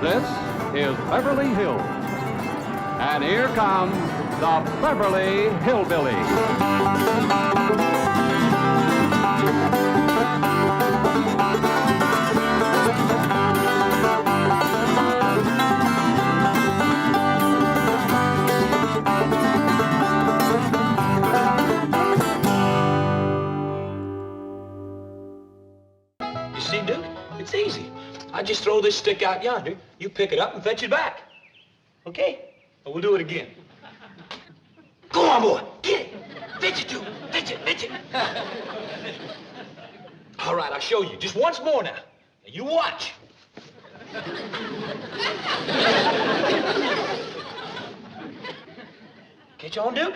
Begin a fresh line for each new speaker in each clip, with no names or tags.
This is Beverly Hills. And here come the Beverly Hillbillies.
You see, Duke? It's easy. I just throw this stick out yonder, you pick it up and fetch it back. Okay? But we'll do it again. Go on, boy. Get it. Fetch it, Duke. Fetch it, fetch it. All right, I'll show you. Just once more now. Now you watch. Catch on, Duke?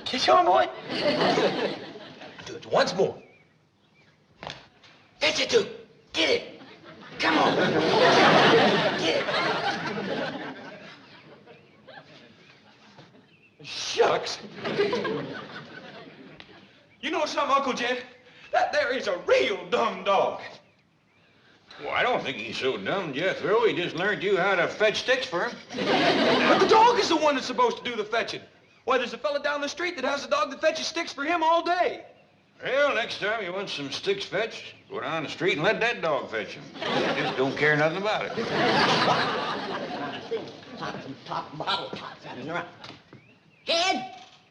Catch on, boy? Do it once more. Fetch it, Duke. Get it. Come on. Get it. Shucks. You know something, Uncle Jed? That there is a real dumb dog.
Well, I don't think he's so dumb, Jethro. He just learned you how to fetch sticks for him.
But the dog is the one that's supposed to do the fetching. Why, there's a fella down the street that has a dog that fetches sticks for him all day.
Well, next time you want some sticks fetched, go down the street and let that dog fetch them. He just don't care nothing about it.
Jed,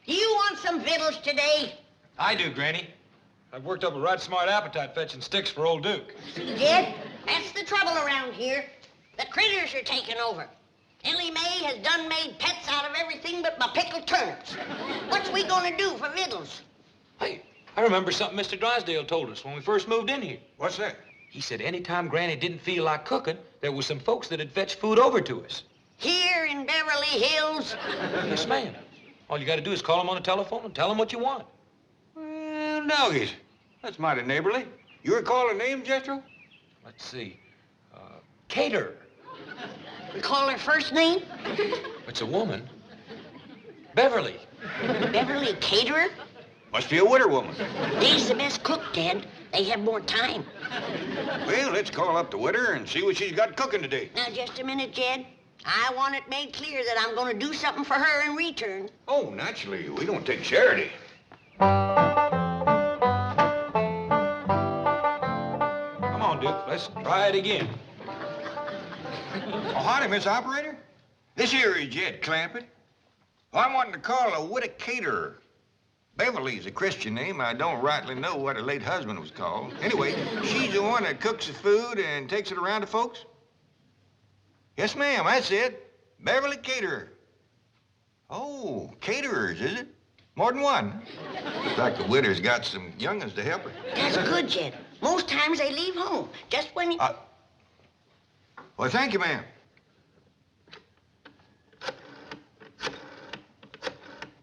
do you want some victuals today?
I do, Granny. I've worked up a right smart appetite fetching sticks for old Duke.
See, Jed, that's the trouble around here. The critters are taking over. Elly May has done made pets out of everything but my pickled turnips. What's we gonna do for victuals?
Hey, I remember something Mr. Drysdale told us when we first moved in here.
What's that?
He said anytime Granny didn't feel like cooking, there was some folks that'd fetch food over to us.
Here in Beverly Hills?
Yes, ma'am. All you gotta do is call them on the telephone and tell them what you want.
Well, doggies. That's mighty neighborly. You recall a name, Jethro?
Let's see. Caterer.
We call her first name?
It's a woman. Beverly.
Beverly Caterer?
Must be a widder woman.
They's the best cook, Dad. They have more time.
Well, let's call up the widder and see what she's got cooking today.
Now, just a minute, Jed. I want it made clear that I'm going to do something for her in return.
Oh, naturally. We don't take charity.
Come on, Duke. Let's try it again.
Oh, howdy, Miss Operator. This here is Jed Clampett. I'm wanting to call a widder caterer. Beverly's a Christian name. I don't rightly know what her late husband was called. Anyway, she's the one that cooks the food and takes it around to folks. Yes, ma'am, that's it. Beverly Caterer. Oh, caterers, is it? More than one. Looks like the widder's got some young'uns to help her.
That's good, Jed. Most times they leave home, just when you...
Well, thank you, ma'am.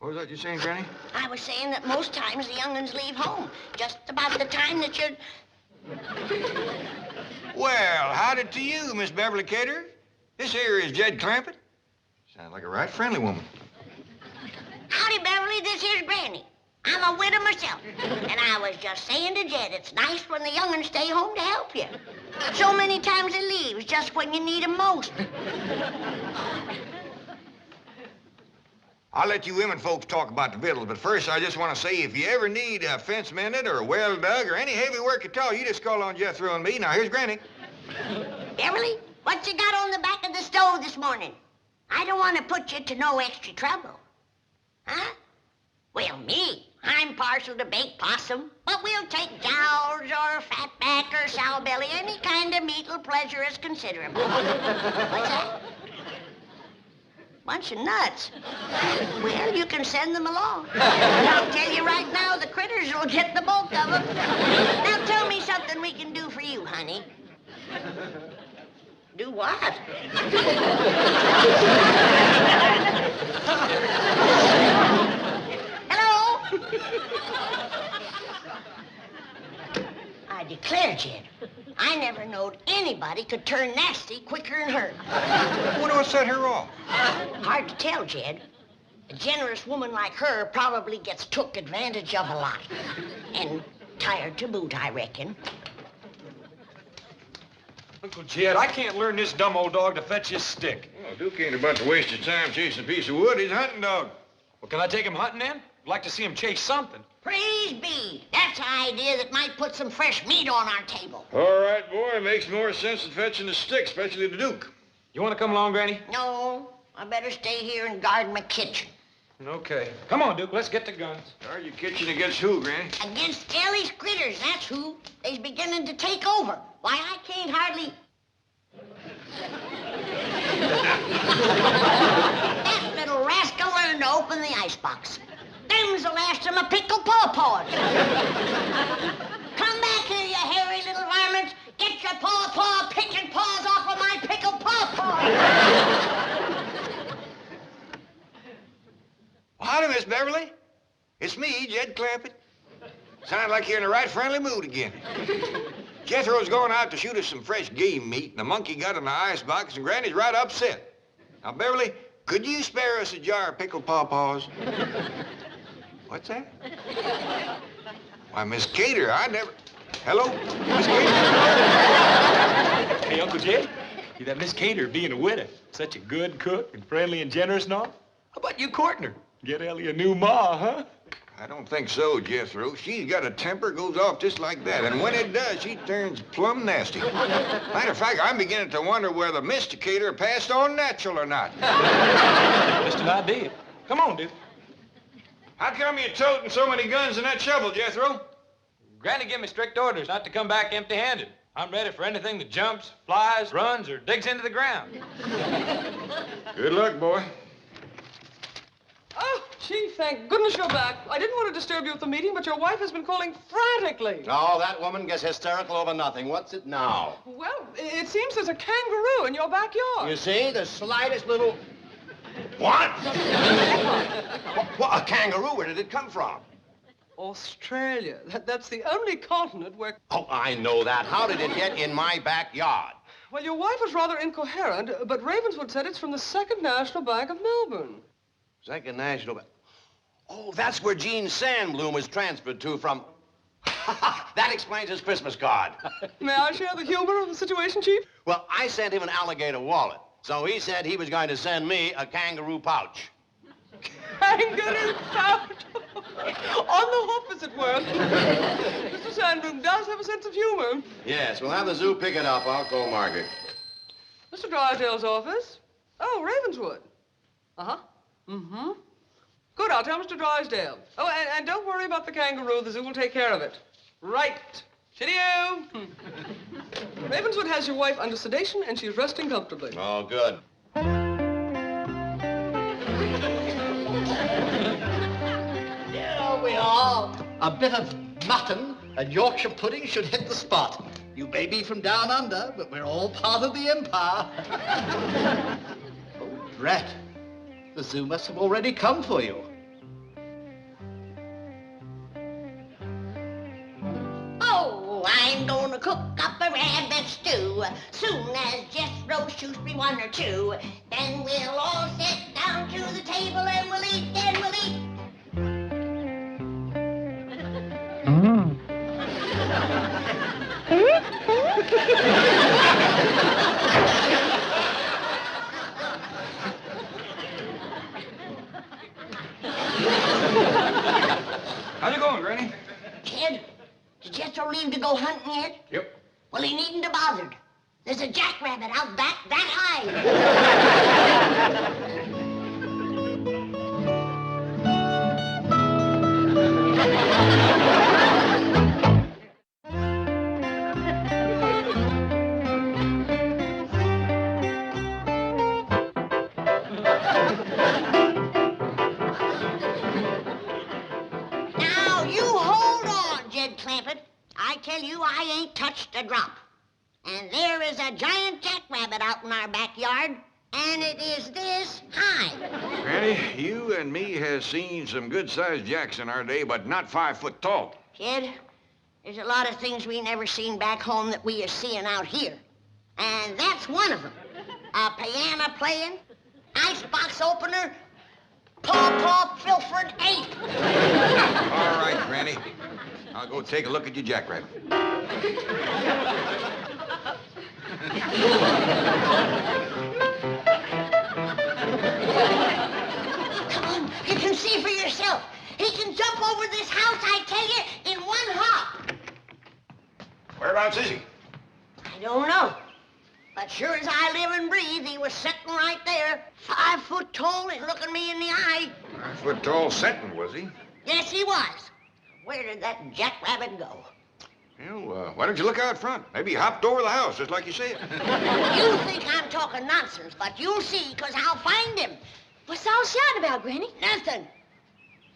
What was that you saying, Granny?
I was saying that most times the young'uns leave home, just about the time that you're...
Well, howdy to you, Miss Beverly Caterer. This here is Jed Clampett. Sounds like a right friendly woman.
Howdy, Beverly, this here's Granny. I'm a widow myself. And I was just saying to Jed, it's nice when the young'uns stay home to help you. So many times they leave, just when you need 'em most.
I'll let you women folks talk about the victuals, but first I just want to say if you ever need a fence mended or well dug or any heavy work at all, you just call on Jethro and me. Now, here's Granny.
Beverly, what you got on the back of the stove this morning? I don't want to put you to no extra trouble. Huh? Well, me, I'm partial to baked possum, but we'll take jowls or fatback or sow belly, any kind of meat'll pleasure us considerable. What's that? Bunch of nuts. Well, you can send them along. And I'll tell you right now, the critters will get the bulk of them. Now tell me something we can do for you, honey. Do what? Hello? I declare, Jed, I never knowed anybody could turn nasty quicker than her.
I wonder what set her off.
Hard to tell, Jed. A generous woman like her probably gets took advantage of a lot. And tired to boot, I reckon.
Uncle Jed, I can't learn this dumb old dog to fetch his stick.
Well, Duke ain't about to waste his time chasing a piece of wood. He's a hunting dog.
Well, can I take him hunting then? I'd like to see him chase something.
Praise be. That's an idea that might put some fresh meat on our table.
All right, boy. It makes more sense than fetching a stick, especially the Duke.
You want to come along, Granny?
No, I better stay here and guard my kitchen.
Okay. Come on, Duke. Let's get the guns.
Are you kitchen against who, Granny?
Against Elly's critters, that's who. They's beginning to take over. Why, I can't hardly... That little rascal learned to open the icebox. Them's the last of my pickled pawpaws. Come back here, you hairy little varmints. Get your paw picking paws off of my pickled pawpaws.
Howdy, Miss Beverly. It's me, Jed Clampett. Sounds like you're in the right friendly mood again. Jethro's going out to shoot us some fresh game meat, and the monkey got in the icebox, and Granny's right upset. Now, Beverly, could you spare us a jar of pickled pawpaws? What's that? Why, Miss Cater, I never... Hello, Miss Cater?
Hey, Uncle Jed, see that Miss Cater being a widow, such a good cook and friendly and generous and all? How about you courting her? Get Elly a new ma, huh?
I don't think so, Jethro. She's got a temper, goes off just like that. And when it does, she turns plumb nasty. Matter of fact, I'm beginning to wonder whether Mr. Cater passed on natural or not.
Just an idea. Come on, dude.
How come you're toting so many guns in that shovel, Jethro?
Granny gave me strict orders not to come back empty-handed. I'm ready for anything that jumps, flies, runs, or digs into the ground.
Good luck, boy.
Oh, gee, thank goodness you're back. I didn't want to disturb you at the meeting, but your wife has been calling frantically.
Oh, that woman gets hysterical over nothing. What's it now?
Well, it seems there's a kangaroo in your backyard.
You see, the slightest little... What? What? A kangaroo? Where did it come from?
Australia. That's the only continent where...
Oh, I know that. How did it get in my backyard?
Well, your wife was rather incoherent, but Ravenswood said it's from the Second National Bank of Melbourne.
Second National Bank. Oh, that's where Gene Sandbloom was transferred to from... That explains his Christmas card.
May I share the humor of the situation, Chief?
Well, I sent him an alligator wallet, so he said he was going to send me a kangaroo pouch.
Kangaroo pouch. On the hop, as it were. Mr. Sandbloom does have a sense of humor.
Yes, we'll have the zoo pick it up. I'll go mark it.
Mr. Drysdale's office? Oh, Ravenswood. Uh-huh. Mm-hmm. Good, I'll tell Mr. Drysdale. Oh, and don't worry about the kangaroo. The zoo will take care of it. Right. Cheerio. Ravenswood has your wife under sedation, and she's resting comfortably.
Oh, good.
Here we are. A bit of mutton and Yorkshire pudding should hit the spot. You may be from down under, but we're all part of the empire. Oh, drat. The zoo must have already come for you.
Oh, I'm gonna cook up a rabbit stew. Soon as Jethro shoots me one or two, then we'll all sit down to the table and we'll eat, and we'll eat.
How's it going, Granny?
Jed, did Jethro leave to go hunting yet?
Yep.
Well, he needn't have bothered. There's a jackrabbit out back that high. Now, you hold on, Jed Clampett. I tell you, I ain't touched a drop. And there is a giant jackrabbit out in our backyard, and it is this high.
Granny, you and me has seen some good-sized jacks in our day, but not 5 foot tall.
Kid, there's a lot of things we never seen back home that we are seeing out here. And that's one of them. A piano playing, icebox opener, paw pilfered ape.
All right, Granny. I'll go take a look at your jackrabbit.
I don't know. But sure as I live and breathe, he was sitting right there, 5 foot tall and looking me in the eye.
5 foot tall sitting, was he?
Yes, he was. Where did that jackrabbit go?
Well, why don't you look out front? Maybe he hopped over the house, just like you said.
You think I'm talking nonsense, but you'll see, 'cause I'll find him.
What's all shouting about, Granny?
Nothing.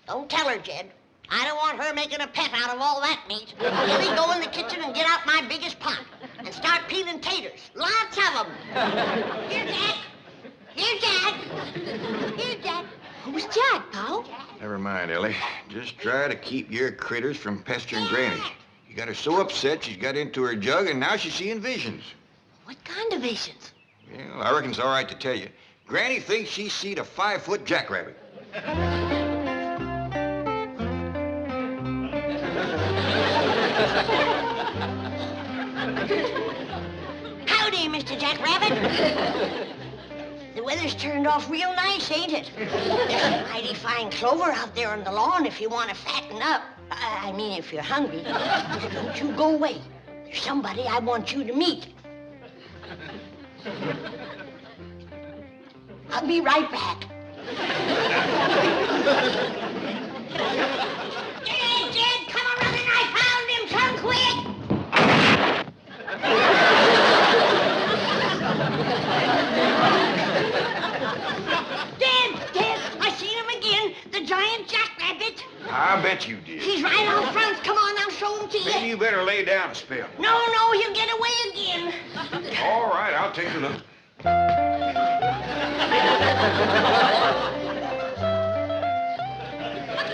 Don't tell her, Jed. I don't want her making a pet out of all that meat. Elly, go in the kitchen and get out my biggest pot and start peeling taters. Lots of them. Here, Jack. Here, Jack. Here, Jack.
Who's Jack, Pa?
Never mind, Elly. Just try to keep your critters from pestering Granny. You got her so upset she's got into her jug, and now she's seeing visions.
What kind of visions?
Well, I reckon it's all right to tell you. Granny thinks she seen a 5 foot jackrabbit.
Howdy, Mr. Jackrabbit. The weather's turned off real nice, ain't it? There's some mighty fine clover out there on the lawn if you want to fatten up. I mean, if you're hungry. Just don't you go away. There's somebody I want you to meet. I'll be right back. Jed, come a running. I found him. Come quick. Dad, I seen him again. The giant jackrabbit.
I bet you did.
He's right out front. Come on, I'll show him to you.
Maybe you better lay down a spell.
No, he'll get away again.
All right, I'll take a look.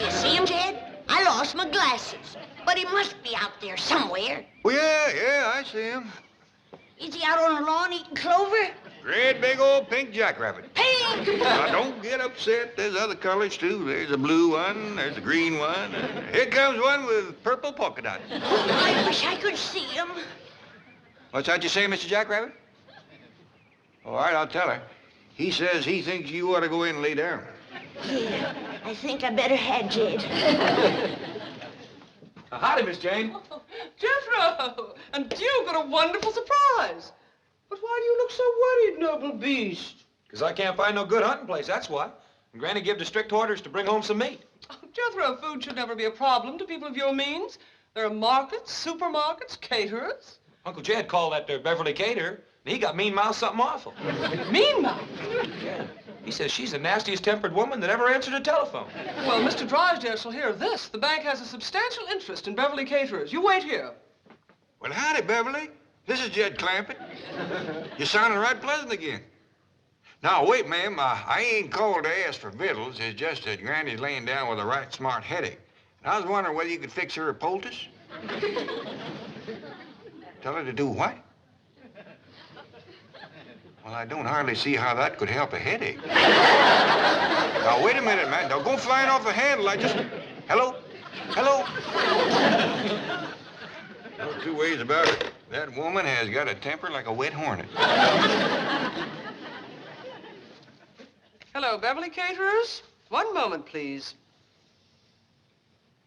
You see him, Jed? I lost my glasses. But he must be out there somewhere.
Well, yeah, I see him.
Is he out on the lawn eating clover?
Great big old pink jackrabbit.
Pink!
Now, don't get upset. There's other colors, too. There's a blue one, there's a green one, and here comes one with purple polka dots.
I wish I could see him.
What's that you say, Mr. Jackrabbit? All right, I'll tell her. He says he thinks you ought to go in and lay down.
Yeah, I think I better head, Jed.
Howdy, Miss Jane.
Jethro! And you've got a wonderful surprise. But why do you look so worried, noble beast?
Because I can't find no good hunting place, that's why. And Granny gave the strict orders to bring home some meat.
Oh, Jethro, food should never be a problem to people of your means. There are markets, supermarkets, caterers.
Uncle Jed called that there Beverly Caterer, and he got mean-mouthed something awful.
Mean-mouthed?
Yeah. He says she's the nastiest tempered woman that ever answered a telephone.
Well, Mr. Drysdale shall hear this. The bank has a substantial interest in Beverly Caterers. You wait here.
Well, howdy, Beverly. This is Jed Clampett. You're sounding right pleasant again. Now, wait, ma'am. I ain't called to ask for victuals. It's just that Granny's laying down with a right smart headache. And I was wondering whether you could fix her a poultice. Tell her to do what? Well, I don't hardly see how that could help a headache. Now, wait a minute, man. Don't go flying off the handle. Hello? Hello? No two ways about it. That woman has got a temper like a wet hornet.
Hello, Beverly Caterers. One moment, please.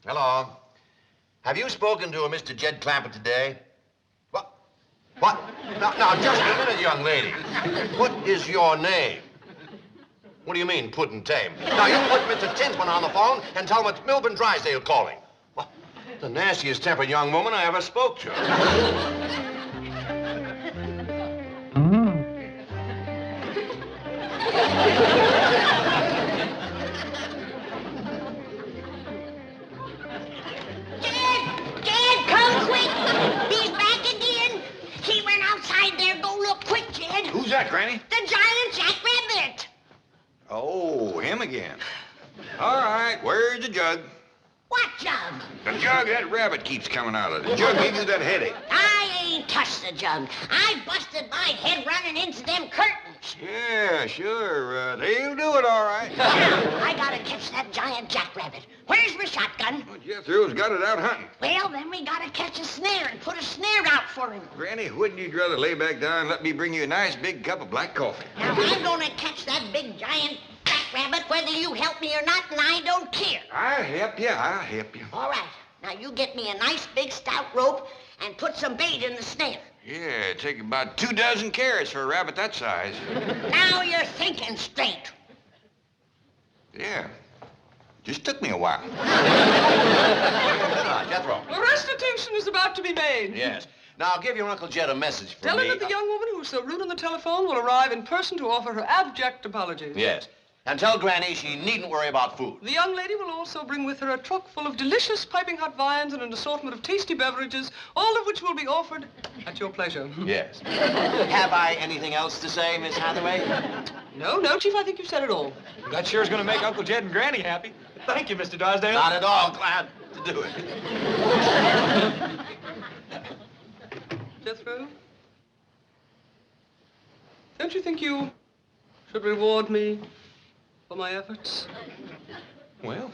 Hello. Have you spoken to a Mr. Jed Clampett today? What? Now, just a minute, young lady. What is your name? What do you mean, put and tame? Now, you put Mr. Tinsman on the phone and tell him it's Milburn Drysdale calling. Well, the nastiest tempered young woman I ever spoke to.
Jed, come quick. He's back again. He went outside there. Go look quick, Jed.
Who's that, Granny?
The giant jackrabbit.
Oh, him again. All right, where's the jug?
What jug?
The jug that rabbit keeps coming out of. The jug gave you that headache.
I ain't touched the jug. I busted my head running into them curtains.
Yeah, sure. They'll do it all right.
Now, I gotta catch that giant jackrabbit. Where's my shotgun?
Well, Jethro's got it out hunting.
Well, then we gotta catch a snare and put a snare out for him.
Granny, wouldn't you rather lay back down and let me bring you a nice big cup of black coffee?
Now, I'm gonna catch that big giant jackrabbit whether you help me or not, and I don't care.
I'll help you.
All right. Now, you get me a nice big stout rope and put some bait in the snare.
Yeah, Yeah, take about 2 dozen carrots for a rabbit that size.
Now you're thinking straight.
Yeah. Just took me a while.
Jethro.
A restitution is about to be made.
Yes. Now, give your Uncle Jed a message for
Tell
me.
him that the young woman who was so rude on the telephone will arrive in person to offer her abject apologies.
Yes. And tell Granny she needn't worry about food.
The young lady will also bring with her a truck full of delicious piping hot viands and an assortment of tasty beverages, all of which will be offered at your pleasure.
Yes. Have I anything else to say, Miss Hathaway?
No, Chief, I think you've said it all.
That sure is going to make Uncle Jed and Granny happy. Thank you, Mr. Drysdale.
Not at all. Glad to do it.
Jethro, don't you think you should reward me for my efforts?
Well,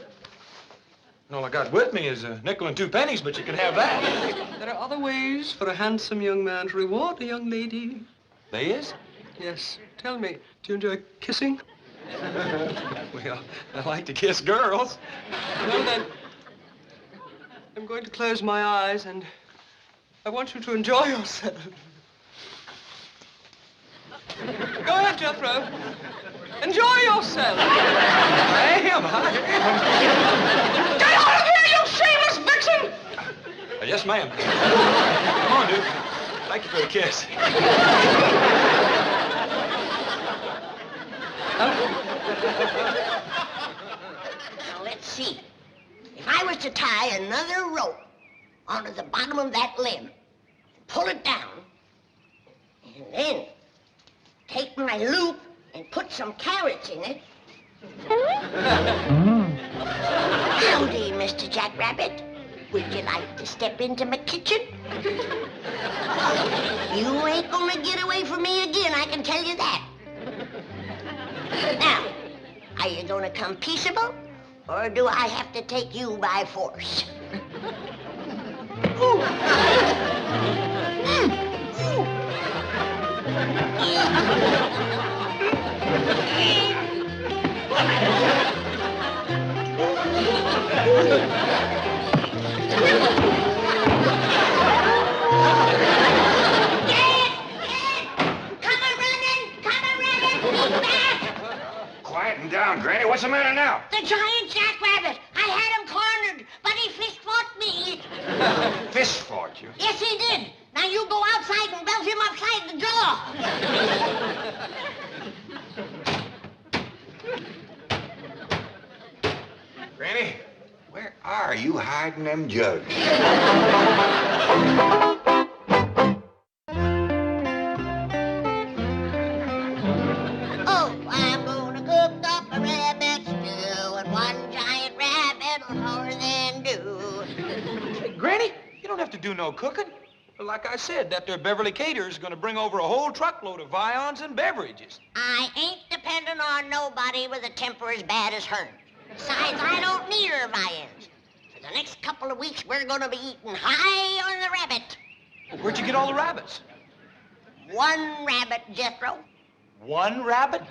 all I got with me is a nickel and 2 pennies, but you can have that.
There are other ways for a handsome young man to reward a young lady.
There is?
Yes. Tell me, do you enjoy kissing?
Well, I like to kiss girls.
Well, then, I'm going to close my eyes, and I want you to enjoy yourself. Go ahead, Jethro. Enjoy yourself.
I am.
Get out of here, you shameless vixen!
Yes, ma'am. Come on, Duke. Thank you for the kiss.
Now, let's see. If I was to tie another rope onto the bottom of that limb, pull it down, and then take my loop and put some carrots in it. Howdy, Mr. Jackrabbit. Would you like to step into my kitchen? You ain't gonna get away from me again, I can tell you that. Now, are you gonna come peaceable, or do I have to take you by force? Ooh.
Quieten down, Granny. What's the matter now?
The giant jackrabbit. I had him cornered, but he fist-fought me.
Fist fought you.
Yes, he did. Now you go outside and belt him upside the jaw.
Granny, where are you hiding them jugs?
Oh, I'm gonna cook up a rabbit stew, and one giant rabbit will more than do.
Hey, Granny, you don't have to do no cooking. Like I said, that there Beverly Caterers is going to bring over a whole truckload of viands and beverages.
I ain't depending on nobody with a temper as bad as hers. Besides, I don't need her viands. For the next couple of weeks, we're gonna be eating high on the rabbit.
Well, where'd you get all the rabbits?
One rabbit, Jethro.
One rabbit?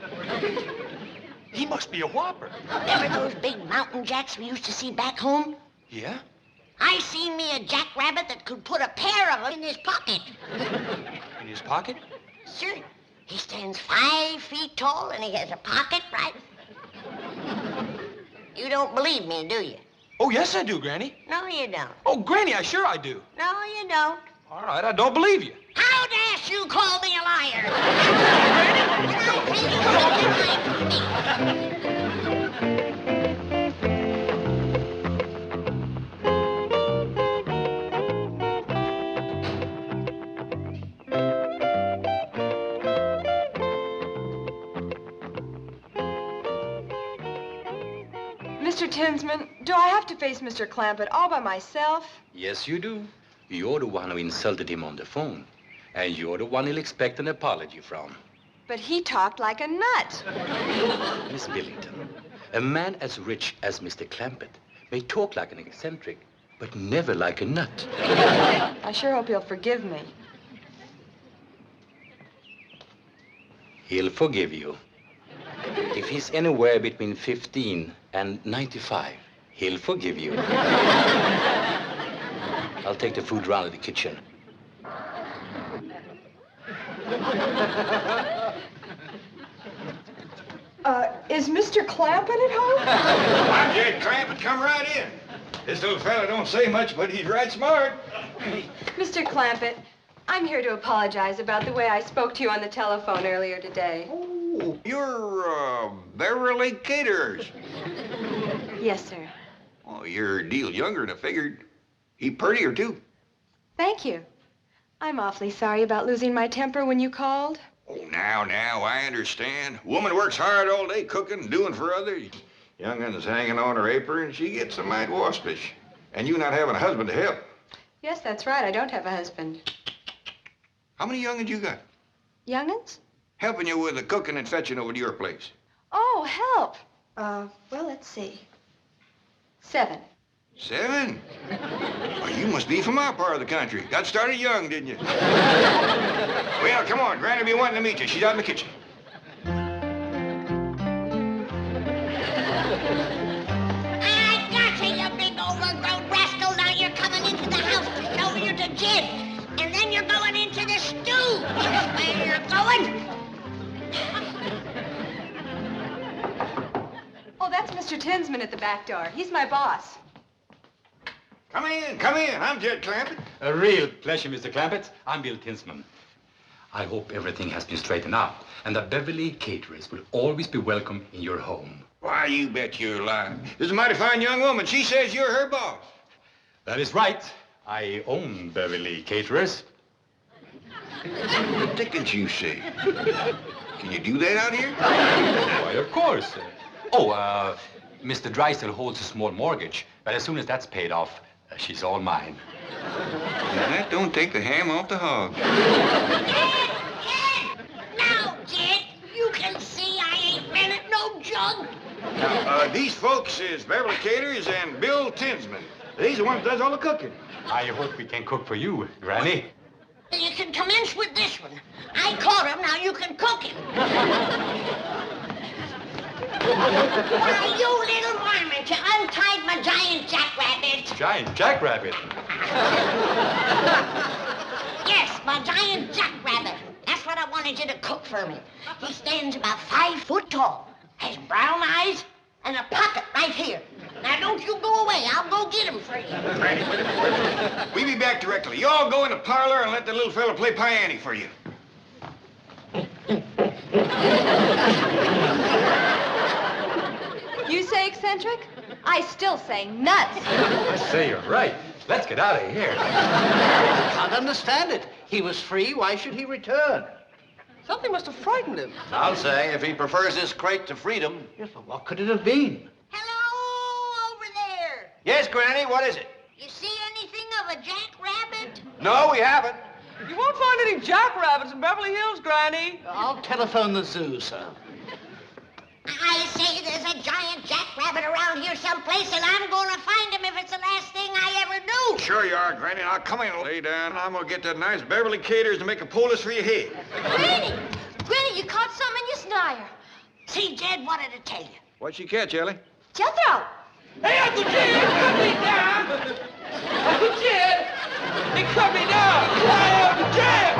He must be a whopper.
Remember those big mountain jacks we used to see back home?
Yeah?
I seen me a jackrabbit that could put a pair of them in his pocket.
In his pocket?
Sure. He stands 5 feet tall and he has a pocket, right? You don't believe me, do you?
Oh, yes, I do, Granny.
No, you don't.
Oh, Granny, I do.
No, you don't.
All right, I don't believe you.
How dare you call me a liar?
Mr. Tinsman, do I have to face Mr. Clampett all by myself?
Yes, you do. You're the one who insulted him on the phone. And you're the one he'll expect an apology from.
But he talked like a nut.
Miss Billington, a man as rich as Mr. Clampett may talk like an eccentric, but never like a nut.
I sure hope he'll forgive me.
He'll forgive you. If he's anywhere between 15 and 95, he'll forgive you. I'll take the food round to the kitchen.
Is Mr. Clampett at home?
I'm Jed Clampett. Come right in. This little fella don't say much, but he's right smart.
Mr. Clampett, I'm here to apologize about the way I spoke to you on the telephone earlier today.
Oh, you're, Beverly Caterers.
Yes, sir.
Oh, you're a deal younger than I figured. He prettier, too.
Thank you. I'm awfully sorry about losing my temper when you called.
Oh, now, I understand. Woman works hard all day cooking, doing for others. Young'un's hanging on her apron, she gets a mite waspish. And you not having a husband to help.
Yes, that's right. I don't have a husband.
How many young'uns you got?
Young'uns?
Helping you with the cooking and fetching over to your place.
Oh, help. Well, let's see. 7.
7? Well, you must be from our part of the country. Got started young, didn't you? Well, come on. Granny be wanting to meet you. She's out in the kitchen.
I gotcha, you big overgrown rascal. Now you're coming into the house to show you to Jed. And then you're going into the stew. That's where you're going.
Oh, that's Mr. Tinsman at the back door. He's my boss.
Come in. I'm Jed Clampett.
A real pleasure, Mr. Clampett. I'm Bill Tinsman. I hope everything has been straightened out and the Beverly Caterers will always be welcome in your home.
Why, you bet you're lying. This is a mighty fine young woman. She says you're her boss.
That is right. I own Beverly Caterers.
What the dickens you say? Can you do that out here?
Why, of course. Mr. Drysdale holds a small mortgage, but as soon as that's paid off, she's all mine.
Now, that don't take the ham off the hog.
Jed! Now, Jed, you can see I ain't been at no jug.
Now, these folks is Beverly Caterers and Bill Tinsman. These are the ones that does all the cooking.
I hope we can cook for you, Granny.
You can commence with this one. I caught him, now you can cook him. Why, you little varmint, you untied my giant jackrabbit.
Giant jackrabbit?
Yes, my giant jackrabbit. That's what I wanted you to cook for me. He stands about 5 foot tall, has brown eyes, and a pocket right here. Now, don't you go away. I'll go get him for you.
We'll be back directly. You all go in the parlor and let the little fella play piano for you.
You say eccentric? I still say nuts.
I say you're right. Let's get out of here.
I can't understand it. He was free. Why should he return?
Something must have frightened him.
I'll say, if he prefers this crate to freedom.
Yes, but what could it have been?
Hello, over there.
Yes, Granny, what is it?
You see anything of a jackrabbit?
No, we haven't.
You won't find any jackrabbits in Beverly Hills, Granny.
I'll telephone the zoo, sir.
I say there's a giant jackrabbit around here someplace, and I'm going to find him if it's the last thing I ever do.
Sure you are, Granny. Now, come in, lay down. I'm going to get that nice Beverly Caterers to make a poultice for your head.
Granny! Granny, you caught some in your snire.
See, Jed wanted to tell you.
What'd she catch, Elly?
Jethro!
Hey, Uncle Jed, cut me down! Uncle Jed, they cut me down! Why, Uncle Jed?